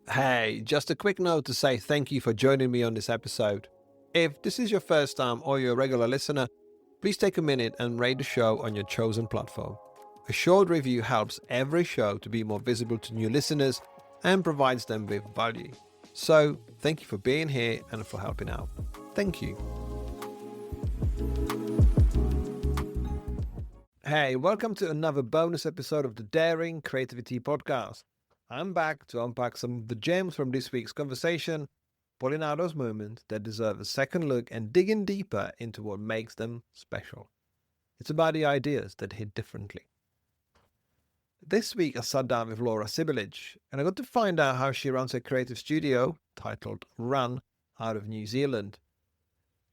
Hey, just a quick note to say thank you for joining me on this episode. If this is your first time or you're a regular listener, please take a minute and rate the show on your chosen platform. A short review helps every show to be more visible to new listeners and provides them with value. So, thank you for being here and for helping out. Thank you. Hey, welcome to another bonus episode of the Daring Creativity Podcast. I'm back to unpack some of the gems from this week's conversation, pulling out those moments that deserve a second look and digging deeper into what makes them special. It's about the ideas that hit differently. This week I sat down with Laura Cibilich and I got to find out how she runs a creative studio titled Run out of New Zealand.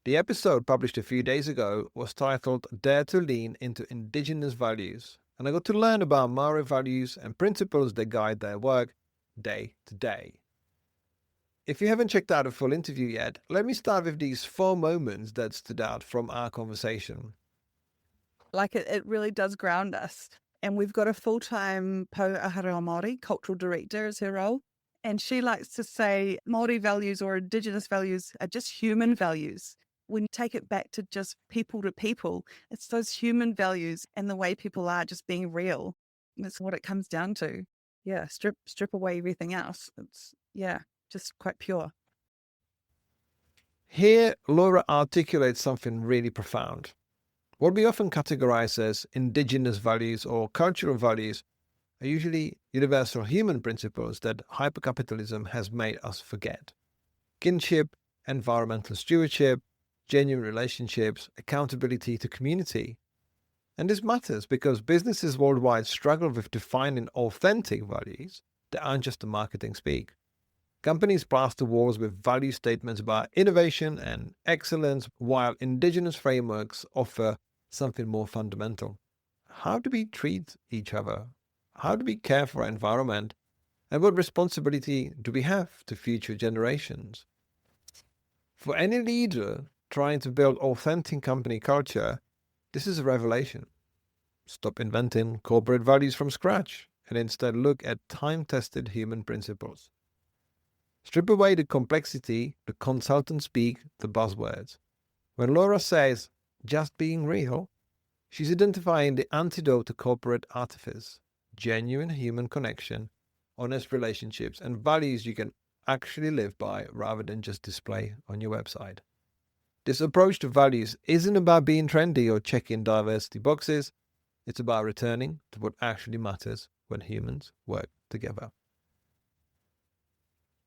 The episode published a few days ago was titled Dare to Lean into Indigenous Values, and I got to learn about Māori values and principles that guide their work day to day. If you haven't checked out a full interview yet, let me start with these 4 moments that stood out from our conversation. It really does ground us. And we've got a full-time Pouaharao Māori cultural director as her role. And she likes to say Māori values or Indigenous values are just human values. When you take it back to just people to people, it's those human values and the way people are just being real. That's what it comes down to. Yeah, strip away everything else. It's, just quite pure. Here, Laura articulates something really profound. What we often categorize as Indigenous values or cultural values are usually universal human principles that hypercapitalism has made us forget. Kinship, environmental stewardship, genuine relationships, accountability to community. And this matters because businesses worldwide struggle with defining authentic values that aren't just the marketing speak. Companies plaster walls with value statements about innovation and excellence, while Indigenous frameworks offer something more fundamental. How do we treat each other? How do we care for our environment? And what responsibility do we have to future generations? For any leader trying to build authentic company culture, this is a revelation. Stop inventing corporate values from scratch and instead look at time-tested human principles. Strip away the complexity, the consultant speak, the buzzwords. When Laura says, just being real, she's identifying the antidote to corporate artifice, genuine human connection, honest relationships, and values you can actually live by rather than just display on your website. This approach to values isn't about being trendy or checking diversity boxes. It's about returning to what actually matters when humans work together.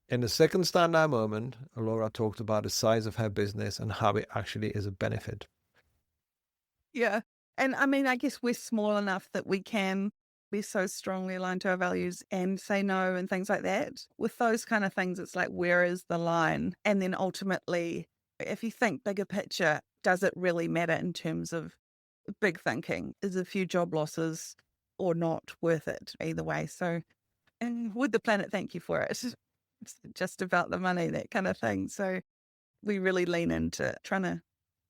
In the second standout moment, Laura talked about the size of her business and how it actually is a benefit. Yeah. And I mean, I guess we're small enough that we can be so strongly aligned to our values and say no and things like that. With those kind of things, it's like, where is the line? And then ultimately, if you think bigger picture, does it really matter in terms of big thinking? Is a few job losses or not worth it either way? So, and would the planet thank you for it? It's just about the money, that kind of thing. So we really lean into trying to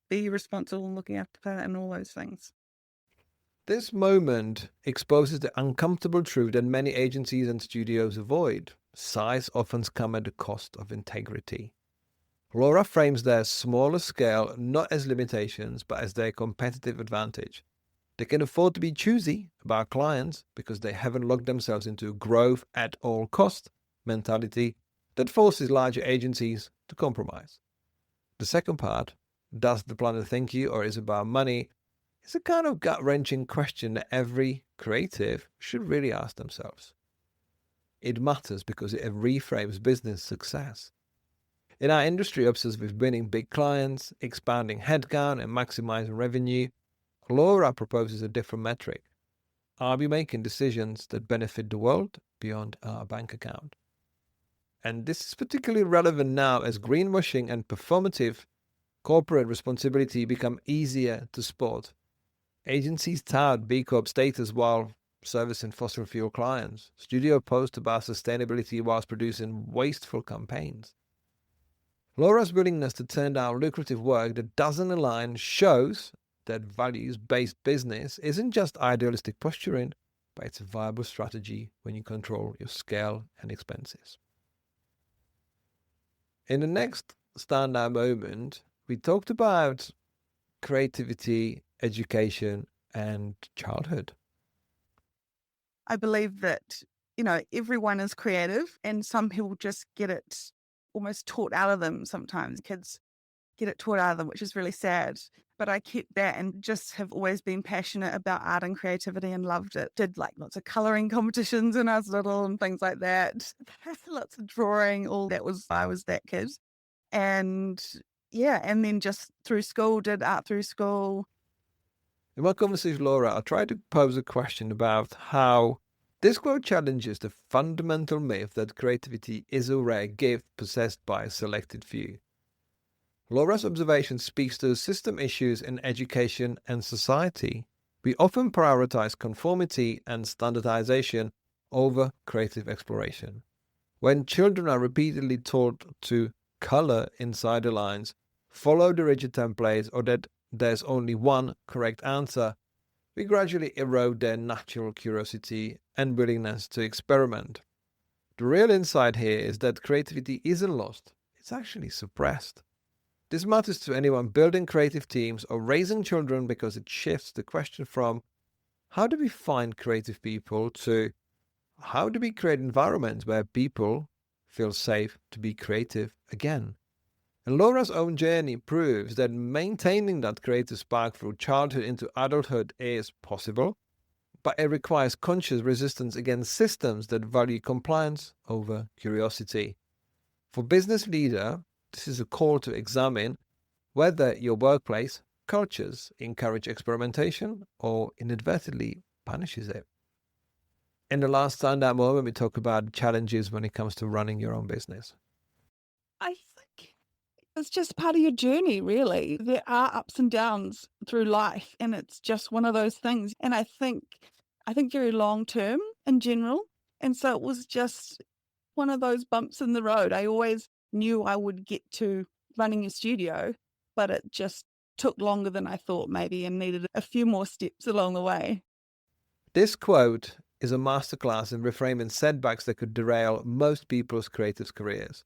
be responsible and looking after the planet and all those things. This moment exposes the uncomfortable truth that many agencies and studios avoid. Size often comes at the cost of integrity. Laura frames their smaller scale not as limitations, but as their competitive advantage. They can afford to be choosy about clients because they haven't locked themselves into growth at all cost mentality that forces larger agencies to compromise. The second part, does the planet thank you or is it about money, is a kind of gut-wrenching question that every creative should really ask themselves. It matters because it reframes business success. In our industry obsessed with winning big clients, expanding headcount and maximizing revenue, Laura proposes a different metric. Are we making decisions that benefit the world beyond our bank account? And this is particularly relevant now as greenwashing and performative corporate responsibility become easier to spot. Agencies tout B Corp status while servicing fossil fuel clients. Studio post about sustainability whilst producing wasteful campaigns. Laura's willingness to turn down lucrative work that doesn't align shows that values-based business isn't just idealistic posturing, but it's a viable strategy when you control your scale and expenses. In the next standout moment, we talked about creativity, education, and childhood. I believe that, everyone is creative and some people just get it almost taught out of them sometimes. Kids get it taught out of them, which is really sad. But I kept that and just have always been passionate about art and creativity and loved it. Did like lots of colouring competitions when I was little and things like that. Lots of drawing, all that I was that kid. And yeah, and then just through school, did art through school. In my conversation with Laura, I tried to pose a question about how this quote challenges the fundamental myth that creativity is a rare gift possessed by a selected few. Laura's observation speaks to system issues in education and society. We often prioritize conformity and standardization over creative exploration. When children are repeatedly taught to color inside the lines, follow the rigid templates, or that there's only one correct answer, we gradually erode their natural curiosity and willingness to experiment. The real insight here is that creativity isn't lost, it's actually suppressed. This matters to anyone building creative teams or raising children because it shifts the question from how do we find creative people to how do we create environments where people feel safe to be creative again. And Laura's own journey proves that maintaining that creative spark through childhood into adulthood is possible, but it requires conscious resistance against systems that value compliance over curiosity. For business leader, this is a call to examine whether your workplace cultures encourage experimentation or inadvertently punishes it. In the last standout moment, we talk about challenges when it comes to running your own business. I think it's just part of your journey, really. There are ups and downs through life, and it's just one of those things. And I think very long term in general. And so it was just one of those bumps in the road. I always knew I would get to running a studio, but it just took longer than I thought maybe and needed a few more steps along the way. This quote is a masterclass in reframing setbacks that could derail most people's creative careers.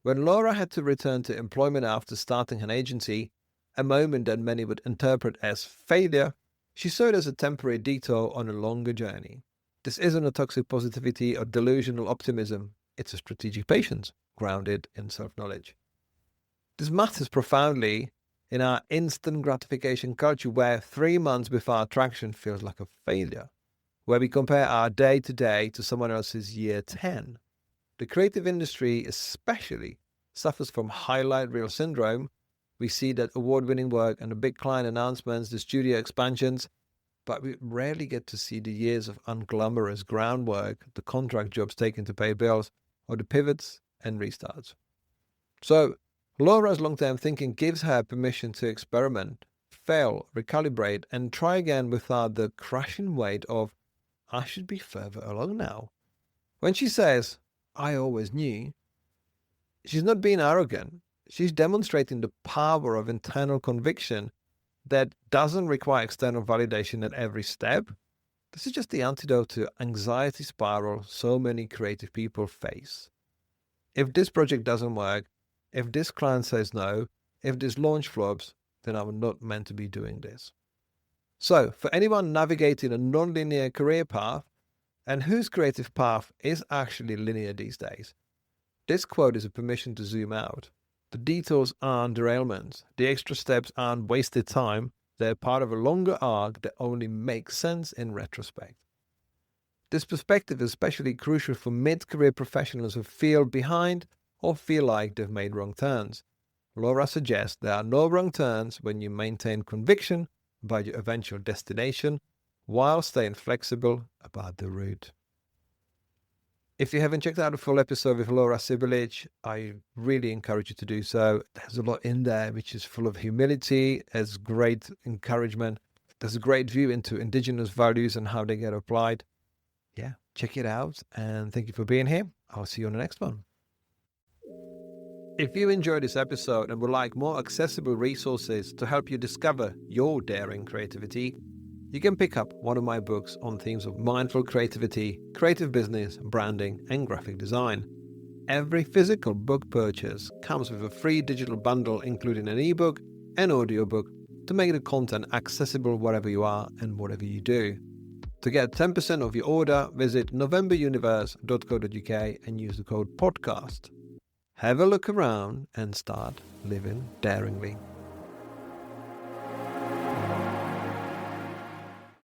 When Laura had to return to employment after starting an agency, a moment that many would interpret as failure, she saw it as a temporary detour on a longer journey. This isn't a toxic positivity or delusional optimism. It's a strategic patience grounded in self-knowledge. This matters profoundly in our instant gratification culture where 3 months before traction feels like a failure, where we compare our day-to-day to someone else's year 10. The creative industry especially suffers from highlight reel syndrome. We see that award-winning work and the big client announcements, the studio expansions, but we rarely get to see the years of unglamorous groundwork, the contract jobs taken to pay bills, or the pivots and restarts. So, Laura's long-term thinking gives her permission to experiment, fail, recalibrate, and try again without the crushing weight of, I should be further along now. When she says, I always knew, she's not being arrogant. She's demonstrating the power of internal conviction that doesn't require external validation at every step. This is just the antidote to anxiety spiral so many creative people face. If this project doesn't work, if this client says no, if this launch flops, then I'm not meant to be doing this. So, for anyone navigating a non-linear career path, and whose creative path is actually linear these days, this quote is a permission to zoom out. The detours aren't derailments. The extra steps aren't wasted time. They're part of a longer arc that only makes sense in retrospect. This perspective is especially crucial for mid-career professionals who feel behind or feel like they've made wrong turns. Laura suggests there are no wrong turns when you maintain conviction about your eventual destination while staying flexible about the route. If you haven't checked out the full episode with Laura Cibilich, I really encourage you to do so. There's a lot in there which is full of humility, there's great encouragement, there's a great view into Indigenous values and how they get applied. Yeah, check it out, and thank you for being here. I'll see you on the next one. If you enjoyed this episode and would like more accessible resources to help you discover your daring creativity, you can pick up one of my books on themes of mindful creativity, creative business, branding, and graphic design. every physical book purchase comes with a free digital bundle including an ebook and audiobook to make the content accessible wherever you are and whatever you do. To get 10% off your order, visit novemberuniverse.co.uk and use the code podcast. Have a look around and start living daringly.